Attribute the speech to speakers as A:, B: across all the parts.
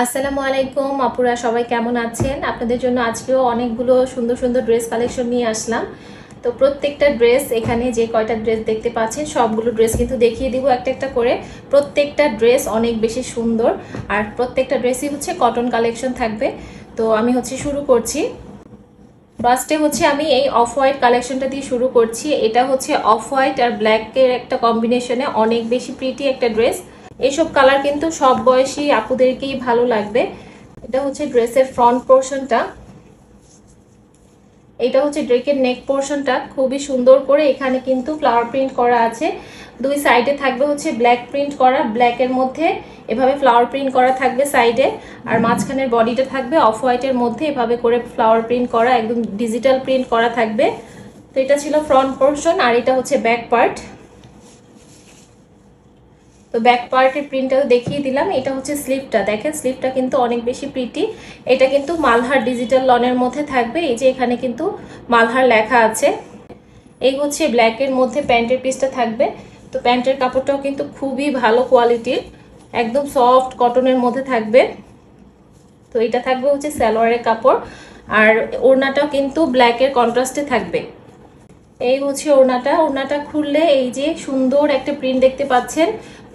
A: আসসালামু আলাইকুম আপুরা, সবাই কেমন আছেন? আপনাদের জন্য আজকেও অনেকগুলো সুন্দর সুন্দর ড্রেস কালেকশন নিয়ে আসলাম। তো প্রত্যেকটা ড্রেস, এখানে যে কয়টা ড্রেস দেখতে পাচ্ছেন সবগুলো ড্রেস কিন্তু দেখিয়ে দিব একটা একটা করে। প্রত্যেকটা ড্রেস অনেক বেশি সুন্দর আর প্রত্যেকটা ড্রেসই হচ্ছে কটন কালেকশন থাকবে। তো আমি শুরু করছি। ফার্স্টে আমি এই অফ হোয়াইট কালেকশনটা দিয়ে শুরু করছি। এটা অফ হোয়াইট আর ব্ল্যাকের একটা কম্বিনেশনে অনেক বেশি প্রিটি একটা ড্রেস। এইসব কালার কিন্তু সব বয়সী আপুদেরকেই ভালো লাগবে। এটা ড্রেসের ফ্রন্ট পোর্শনটা, এটা ড্রেসের নেক পোর্শনটা খুবই সুন্দর করে এখানে কিন্তু ফ্লাওয়ার প্রিন্ট করা আছে। দুই সাইডে থাকবে ব্ল্যাক প্রিন্ট করা, ব্ল্যাকের মধ্যে এভাবে ফ্লাওয়ার প্রিন্ট করা থাকবে সাইডে, আর মাঝখানের বডিটা থাকবে অফ হোয়াইটের মধ্যে এভাবে করে ফ্লাওয়ার প্রিন্ট করা, একদম ডিজিটাল প্রিন্ট করা থাকবে। তো এটা ছিল ফ্রন্ট পোর্শন, আর এটা ব্যাক পার্ট। তো ব্যাক পার্টের প্রিন্টটাও দেখিয়ে দিলাম। এটা স্লিভটা, দেখেন স্লিভটা কিন্তু অনেক বেশি প্রিটি। এটা কিন্তু মালহার ডিজিটাল লনের মধ্যে থাকবে। এই যে এখানে কিন্তু মালহার লেখা আছে। এই ব্ল্যাকের মধ্যে প্যান্টের পিসটা থাকবে। তো প্যান্টের কাপড়টাও কিন্তু খুবই ভালো কোয়ালিটির, একদম সফট কটনের মধ্যে থাকবে। তো এটা থাকবে সালোয়ারের কাপড়, আর ওড়নাটাও কিন্তু ব্ল্যাকের কন্ট্রাস্টে থাকবে। এই ওড়নাটা খুললে এই যে সুন্দর একটা প্রিন্ট দেখতে পাচ্ছেন,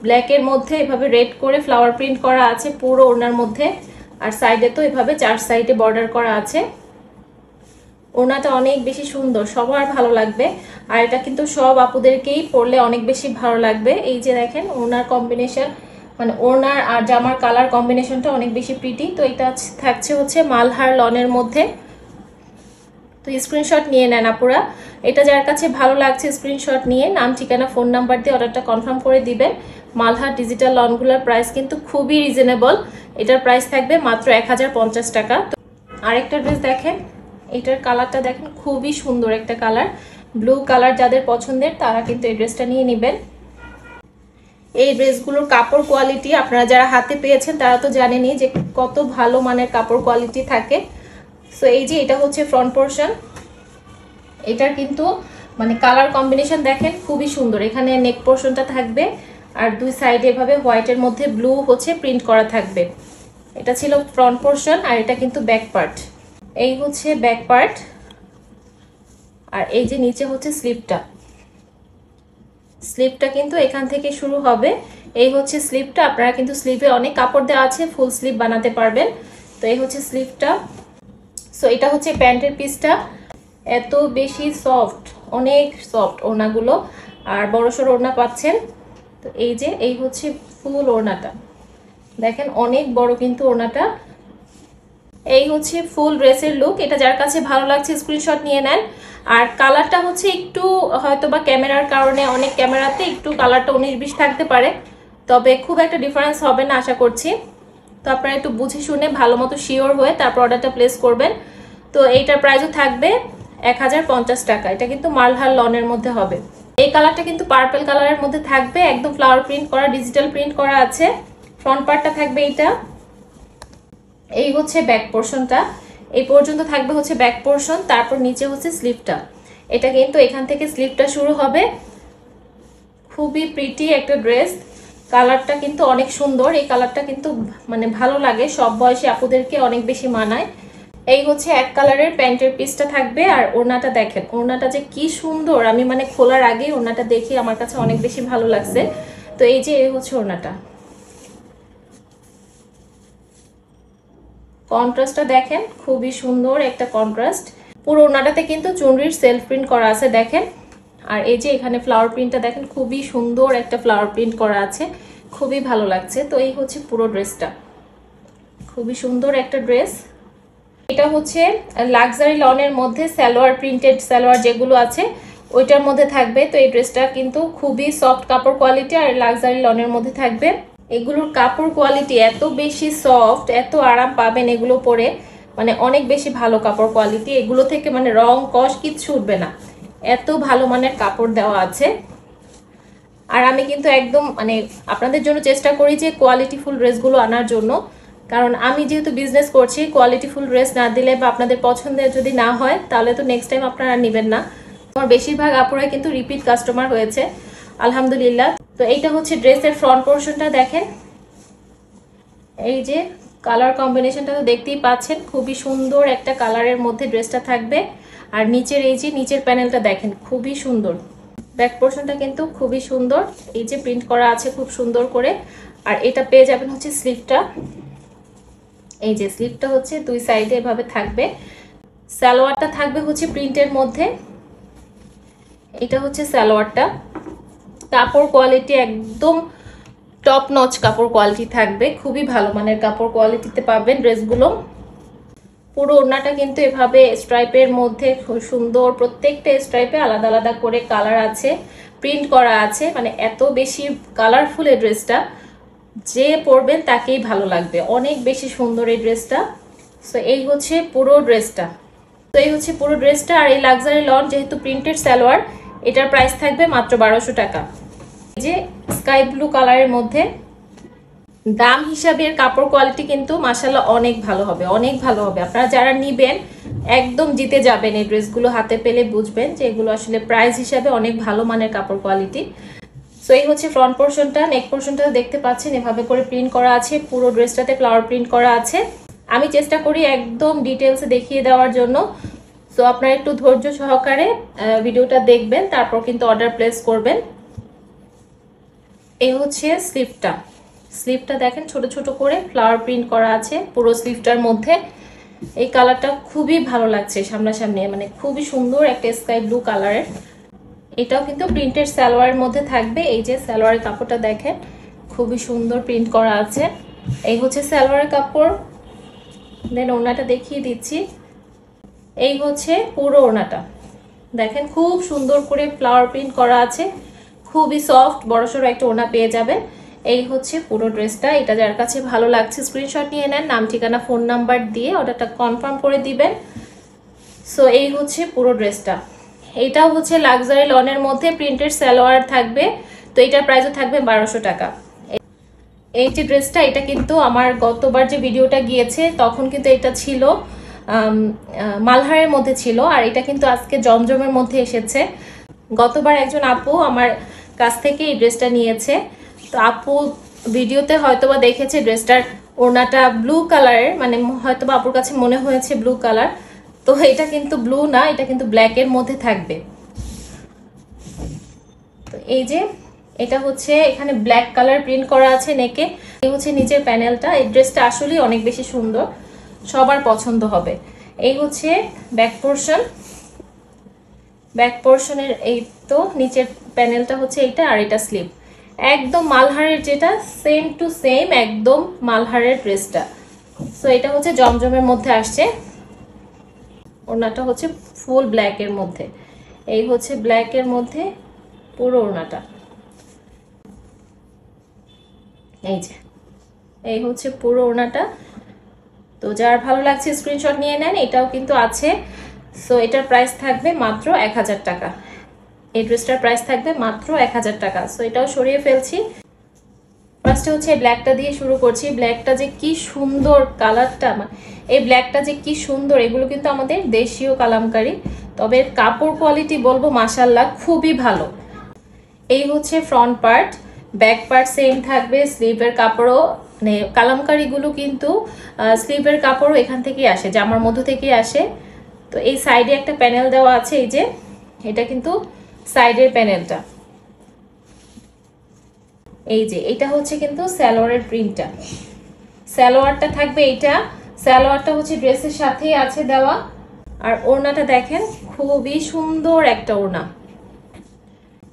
A: ব্ল্যাকের মধ্যে এভাবে রেড করে ফ্লাওয়ার প্রিন্ট করা আছে পুরো ওড়নার মধ্যে, আর সাইডে তো এভাবে চার সাইডে বর্ডার করা আছে। ওড়নাটা অনেক বেশি সুন্দর, সবার ভালো লাগবে। আর এটা কিন্তু সব আপুদেরকেই পরলে অনেক বেশি ভালো লাগবে। এই যে দেখেন ওড়নার কম্বিনেশন, মানে ওড়নার আর জামার কালার কম্বিনেশনটা অনেক বেশি প্রিটি। তো এটা থাকছে মালহার লনের মধ্যে। তো স্ক্রিনশট নিয়ে নেন আপুরা, এটা যার কাছে ভালো লাগছে স্ক্রিনশট নিয়ে নাম, ঠিকানা, ফোন নাম্বার দিয়ে অর্ডারটা কনফার্ম করে দিবেন। মালহার ডিজিটাল লনগুলোর প্রাইস কিন্তু খুবই রিজনেবল। এটার প্রাইস থাকবে মাত্র 1050 টাকা। আরেকটা ড্রেস দেখেন, এটার কালারটা দেখেন খুবই সুন্দর একটা কালার, ব্লু কালার। যাদের পছন্দের তারা কিন্তু এই ড্রেসটা নিয়ে নেবেন। এই ড্রেসগুলোর কাপড় কোয়ালিটি আপনারা যারা হাতে পেয়েছেন তারা তো জানেনই যে কত ভালো মানের কাপড় কোয়ালিটি থাকে। সো এই যে এটা ফ্রন্ট পোর্শন, এটার কিন্তু মানে কালার কম্বিনেশন দেখেন খুবই সুন্দর। এখানে নেক পোর্শনটা থাকবে, আর দুই সাইডে এভাবে হোয়াইটের মধ্যে ব্লু প্রিন্ট করা থাকবে। এটা ছিল ফ্রন্ট পোর্শন, আর এটা কিন্তু ব্যাক পার্ট। এই ব্যাক পার্ট, আর এই যে নিচে স্লিভটা। স্লিভটা কিন্তু এখান থেকে শুরু হবে। এই স্লিভটা, আপনারা কিন্তু স্লিভে অনেক কাপড় দেওয়া আছে, ফুল স্লিভ বানাতে পারবেন। তো এই স্লিভটা। সো এটা প্যান্টের পিসটা, এত বেশি সফট, অনেক সফট ওড়নাগুলো, আর বড়সড় ওড়না পাচ্ছেন। তো এই যে এই ফুল ওড়নাটা দেখেন, অনেক বড় কিন্তু ওড়নাটা। এই ফুল ড্রেসের লুক। এটা যার কাছে ভালো লাগছে স্ক্রিনশট নিয়ে নেন। আর কালারটা একটু হয়তো বা ক্যামেরার কারণে, অনেক ক্যামেরাতে একটু কালারটা 19-20 থাকতে পারে, তবে খুব একটা ডিফারেন্স হবে না আশা করছি। তো আপনারা একটু বুঝে শুনে ভালো মতো শিওর হয়ে তারপর অর্ডারটা প্লেস করবেন। তো এইটার প্রাইসও থাকবে 1050 টাকা। এটা কিন্তু মালহার লনের মধ্যে হবে। এই কালারটা কিন্তু পার্পল কালারের মধ্যে থাকবে, একদম ফ্লাওয়ার প্রিন্ট করা, ডিজিটাল প্রিন্ট করা আছে। ফ্রন্ট পার্টটা থাকবে এইটা। এই ব্যাক পোর্শনটা, এই পর্যন্ত থাকবে ব্যাক পোর্শন। তারপর নিচে স্লিভটা। এটা কিন্তু এখান থেকে স্লিভটা শুরু হবে। খুবই প্রিটি একটা ড্রেস, কালারটা কিন্তু অনেক সুন্দর। এই কালারটা কিন্তু মানে ভালো লাগে, সব বয়সী আপুদেরকে অনেক বেশি মানায়। এই এক কালারের প্যান্টের পিসটা থাকবে, আর ওড়নাটা দেখেন, ওড়নাটা যে কি সুন্দর। আমি মানে খোলার আগে ওড়নাটা দেখে আমার কাছে অনেক বেশি ভালো লাগছে। তো এই যে এই ওড়নাটা, কন্ট্রাস্টটা দেখেন খুবই সুন্দর একটা কন্ট্রাস্ট। পুরো ওড়নাটাতে কিন্তু চুনরির সেলফ প্রিন্ট করা আছে দেখেন। আর এই যে এখানে ফ্লাওয়ার প্রিন্টটা দেখেন, খুবই সুন্দর একটা ফ্লাওয়ার প্রিন্ট করা আছে, খুবই ভালো লাগছে। তো এই পুরো ড্রেসটা খুবই সুন্দর একটা ড্রেস। এটা লাক্সারি লনের মধ্যে সালোয়ার, প্রিন্টেড সালোয়ার যেগুলো আছে ওইটার মধ্যে থাকবে। তো এই ড্রেসটা কিন্তু খুবই সফট কাপড় কোয়ালিটি, আর লাক্সারি লনের মধ্যে থাকবে। এগুলোর কাপড় কোয়ালিটি এত বেশি সফট, এত আরাম পাবেন এগুলো পরে, মানে অনেক বেশি ভালো কাপড় কোয়ালিটি। এগুলো থেকে মানে রং কষ কিচ্ছু উঠবে না, এত ভালো মানের কাপড় দেওয়া আছে। আর আমি কিন্তু একদম মানে আপনাদের জন্য চেষ্টা করি যে কোয়ালিটিফুল ড্রেসগুলো আনার জন্য, কারণ আমি যেহেতু বিজনেস করছি, কোয়ালিটিফুল ড্রেস না দিলে বা আপনাদের পছন্দের যদি না হয় তাহলে তো নেক্সট টাইম আপনারা নেবেন না। আমার বেশিরভাগ আপুরাই কিন্তু রিপিট কাস্টমার হয়েছে আলহামদুলিল্লাহ। তো এইটা ড্রেসের ফ্রন্ট পোর্শনটা দেখেন, এই যে কালার কম্বিনেশনটা তো দেখতেই পাচ্ছেন, খুবই সুন্দর একটা কালারের মধ্যে ড্রেসটা থাকবে। আর নিচের এই যে নিচের প্যানেলটা দেখেন, খুবই সুন্দর। ব্যাক পোর্শনটা কিন্তু খুবই সুন্দর, এই যে প্রিন্ট করা আছে খুব সুন্দর করে। আর এটা পেয়ে যাবেন হচ্ছে স্লিভটা। এই যে স্লিভটা হচ্ছে দুই সাইডে এভাবে থাকবে। সালোয়ারটা থাকবে হচ্ছে প্রিন্টের মধ্যে। এটা হচ্ছে সালোয়ারটা। কাপড় কোয়ালিটি একদম টপ নচ কাপড় কোয়ালিটি থাকবে, খুবই ভালো মানের কাপড় কোয়ালিটিতে পাবেন ড্রেসগুলো। পুরো ওড়নাটা কিন্তু এভাবে স্ট্রাইপের মধ্যে খুব সুন্দর, প্রত্যেকটা স্ট্রাইপে আলাদা আলাদা করে কালার আছে, প্রিন্ট করা আছে। মানে এত বেশি কালারফুল এই ড্রেসটা, যে পরবেন তাকেই ভালো লাগবে, অনেক বেশি সুন্দর এই ড্রেসটা। সো এই হচ্ছে পুরো ড্রেসটা। তো এই হচ্ছে পুরো ড্রেসটা। আর এই লাক্সারি লন যেহেতু প্রিন্টেড সালোয়ার, এটার প্রাইস থাকবে মাত্র 1200 টাকা। এই যে স্কাই ব্লু কালারের মধ্যে, দাম হিসাবে কাপড় কোয়ালিটি কিন্তু মাশাআল্লাহ অনেক ভালো হবে, অনেক ভালো হবে। আপনারা যারা নিবেন একদম জিতে যাবেন, এই ড্রেসগুলো হাতে পেলে বুঝবেন যে এগুলো আসলে প্রাইস হিসাবে অনেক ভালো মানের কাপড় কোয়ালিটি। সো এই হচ্ছে ফ্রন্ট পোর্শনটা। নেক পোর্শনটা দেখতে পাচ্ছেন এভাবে করে প্রিন্ট করা আছে, পুরো ড্রেসটাতে ফ্লাওয়ার প্রিন্ট করা আছে। আমি চেষ্টা করি একদম ডিটেলসে দেখিয়ে দেওয়ার জন্য। সো আপনারা একটু ধৈর্য সহকারে ভিডিওটা দেখবেন, তারপর কিন্তু অর্ডার প্লেস করবেন। এই হচ্ছে স্লিভটা। স্লিভটা দেখেন ছোট ছোট করে ফ্লাওয়ার প্রিন্ট করা আছে পুরো স্লিভটার মধ্যে। এই কালারটা খুবই ভালো লাগছে সামনাসামনি, মানে খুবই সুন্দর একটা স্কাই ব্লু কালারের। এটাও কিন্তু প্রিন্টেড সালোয়ারের মধ্যে থাকবে। এই যে সালোয়ারের কাপড়টা দেখেন, খুবই সুন্দর প্রিন্ট করা আছে। এই হচ্ছে সালোয়ারের কাপড়। দেন ওড়নাটা দেখিয়ে দিচ্ছি। এই হচ্ছে পুরো ওড়নাটা দেখেন, খুব সুন্দর করে ফ্লাওয়ার প্রিন্ট করা আছে, খুবই সফট বড়সড় একটা ওড়না পেয়ে যাবেন। এই হচ্ছে পুরো ড্রেসটা। এটা যার কাছে ভালো লাগছে স্ক্রিনশট নিয়ে নেন, নাম ঠিকানা ফোন নাম্বার দিয়ে অর্ডারটা কনফার্ম করে দিবেন। সো এই হচ্ছে পুরো ড্রেসটা। এইটাও হচ্ছে লাক্সারি লনের মধ্যে প্রিন্টেড সালোয়ার থাকবে। তো এটার প্রাইসও থাকবে 1200 টাকা। এই যে ড্রেসটা, এটা কিন্তু আমার গতবার যে ভিডিওটা গিয়েছে তখন কিন্তু এটা ছিল মালহারের মধ্যে ছিল, আর এটা কিন্তু আজকে জমজমের মধ্যে এসেছে। গতবার একজন আপু আমার কাছ থেকে এই ড্রেসটা নিয়েছে। তো আপু ভিডিওতে হয়তোবা দেখেছে ড্রেসটার ওড়নাটা ব্লু কালারের, মানে হয়তোবা আপুর কাছে মনে হয়েছে ব্লু কালার। তো এটা কিন্তু ব্লু না, এটা কিন্তু ব্ল্যাকের মধ্যে থাকবে। তো এই যে এটা হচ্ছে এখানে ব্ল্যাক কালার প্রিন্ট করা আছে নেকে। এই হচ্ছে নিচের প্যানেলটা। এই ড্রেসটা আসলেই অনেক বেশি সুন্দর, সবার পছন্দ হবে। এই হচ্ছে ব্যাক পোর্শন। ব্যাক পোর্শনের এই তো নিচের প্যানেলটা হচ্ছে এইটা, আর এটা স্লিভ একদম মালহারের, যেটা সেম টু সেম একদম মালহারের ড্রেসটা। সো এটা হচ্ছে জমজমের মধ্যে আসছে। ওড়নাটা হচ্ছে ফুল ব্ল্যাকের মধ্যে। এই হচ্ছে ব্ল্যাকের মধ্যে পুরো ওড়নাটা। এই যে এই হচ্ছে পুরো ওড়নাটা। তো যার ভালো লাগছে স্ক্রিনশট নিয়ে নেন। এটাও কিন্তু আছে। সো এটার প্রাইস থাকবে মাত্র 1000 টাকা। এই ড্রেসটার প্রাইস থাকবে মাত্র 1000 টাকা। সো এটাও সরিয়ে ফেলছি। ফার্স্টে হচ্ছে ব্ল্যাকটা দিয়ে শুরু করছি। ব্ল্যাকটা যে কি সুন্দর কালারটা, এই ব্ল্যাকটা যে কি সুন্দর। এগুলো কিন্তু আমাদের দেশীয় কালামকারী, তবে কাপড় কোয়ালিটি বলবো মাশাআল্লাহ খুবই ভালো। এই হচ্ছে front part, back part same থাকবে। স্লিভের কাপড়ও মানে কালামকারীগুলো কিন্তু স্লিভের কাপড়ও এখান থেকেই আসে, জামার মধ্য থেকেই আসে। তো এই সাইডে একটা প্যানেল দেওয়া আছে, এই যে এটা কিন্তু সাইডের প্যানেলটা। এই যে এটা হচ্ছে কিন্তু সালোয়ারের প্রিন্টটা। সালোয়ারটা থাকবে এইটা। সালোয়ারটা হচ্ছে ড্রেসের সাথেই আছে দেওয়া। আর ওড়নাটা দেখেন, খুবই সুন্দর একটা ওড়না।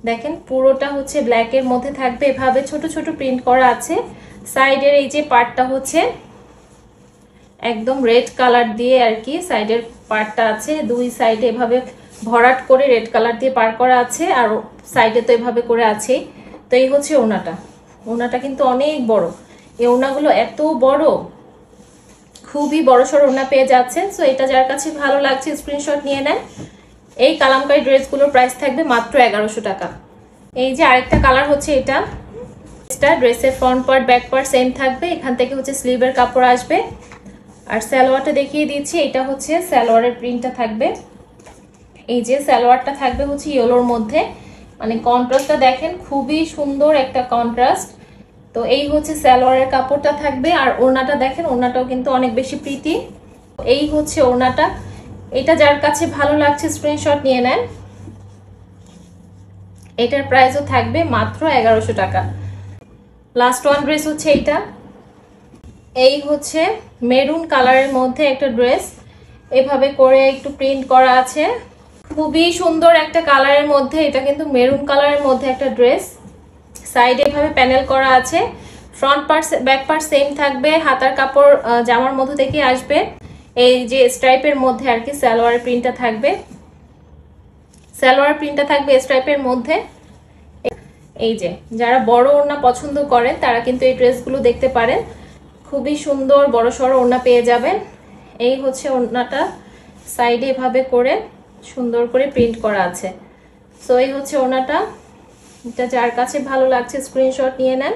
A: দেখেন পুরোটা হচ্ছে ব্ল্যাকের মধ্যে থাকবে, এভাবে ছোট ছোট প্রিন্ট করা আছে। সাইডের এই যে পার্টটা হচ্ছে একদম রেড কালার দিয়ে আর কি সাইডের পার্টটা আছে। দুই সাইডে এভাবে ভরাট করে রেড কালার দিয়ে পার করা আছে, আর সাইডে তো এভাবে করে আছে। তো এই হচ্ছে ওড়নাটা। ওড়নাটা কিন্তু অনেক বড়। এই ওড়নাগুলো এত বড়, খুবই বড় সড় ওড়না পেয়ে যাচ্ছেন। সো এটা যার কাছে ভালো লাগছে স্ক্রিনশট নিয়ে নেন। এই কালামকারী ড্রেসগুলোর প্রাইস থাকবে মাত্র 1100 টাকা। এই যে আরেকটা কালার হচ্ছে এটা। ড্রেসের front part back part same থাকবে। এখান থেকে হচ্ছে স্লিভের কাপড় আসবে। আর সালোয়ারটা দেখিয়ে দিচ্ছি। এটা হচ্ছে সালোয়ারের প্রিন্টটা থাকবে। এই যে সালোয়ারটা থাকবে হচ্ছে ইয়েলোর মধ্যে, মানে কন্ট্রাস্টটা দেখেন খুবই সুন্দর একটা কন্ট্রাস্ট। তো এই হচ্ছে সালোয়ারের কাপড়টা থাকবে। আর ওড়নাটা দেখেন, ওড়নাটাও কিন্তু অনেক বেশি প্রিটি। এই হচ্ছে ওড়নাটা। এটা যার কাছে ভালো লাগছে স্ক্রিনশট নিয়ে নেন। এটার প্রাইসও থাকবে মাত্র 1100 টাকা। লাস্ট ওয়ান ড্রেস হচ্ছে এইটা। এই হচ্ছে মেরুন কালারের মধ্যে একটা ড্রেস, এভাবে করে একটু প্রিন্ট করা আছে, খুবই সুন্দর একটা কালারের মধ্যে। এটা কিন্তু মেরুন কালারের মধ্যে একটা ড্রেস, সাইডে এভাবে প্যানেল করা আছে। Front part back part same থাকবে, হাতার কাপড় জামার মধ্যে থেকে আসবে। এই যে স্ট্রাইপের মধ্যে আর কি সালোয়ারের প্রিন্টটা থাকবে, সালোয়ার প্রিন্টটা থাকবে স্ট্রাইপের মধ্যে। এই যে যারা বড় ওড়না পছন্দ করেন তারা কিন্তু এই ড্রেসগুলো দেখতে পারেন, খুবই সুন্দর বড় সড়ো ওড়না পেয়ে যাবেন। এই হচ্ছে ওড়নাটা, সাইডে এভাবে করে সুন্দর করে প্রিন্ট করা আছে। সো এই হচ্ছে ওড়নাটা। এটা যার কাছে ভালো লাগছে স্ক্রিনশট নিয়ে নেন।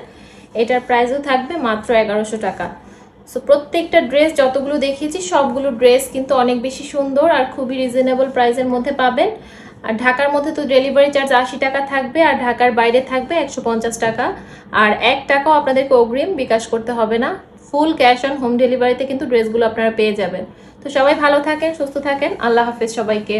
A: এটার প্রাইসও থাকবে মাত্র 1100 টাকা। সো প্রত্যেকটা ড্রেস যতগুলো দেখিয়েছি সবগুলো ড্রেস কিন্তু অনেক বেশি সুন্দর আর খুবই রিজনেবল প্রাইসের মধ্যে পাবেন। আর ঢাকার মধ্যে তো ডেলিভারি চার্জ 80 টাকা থাকবে, আর ঢাকার বাইরে থাকবে 150 টাকা। আর 1 টাকাও আপনাদেরকে অগ্রিম বিকাশ করতে হবে না, ফুল ক্যাশ অন হোম ডেলিভারিতে কিন্তু ড্রেসগুলো আপনারা পেয়ে যাবেন। তো সবাই ভালো থাকেন, সুস্থ থাকেন, আল্লাহ হাফেজ সবাইকে।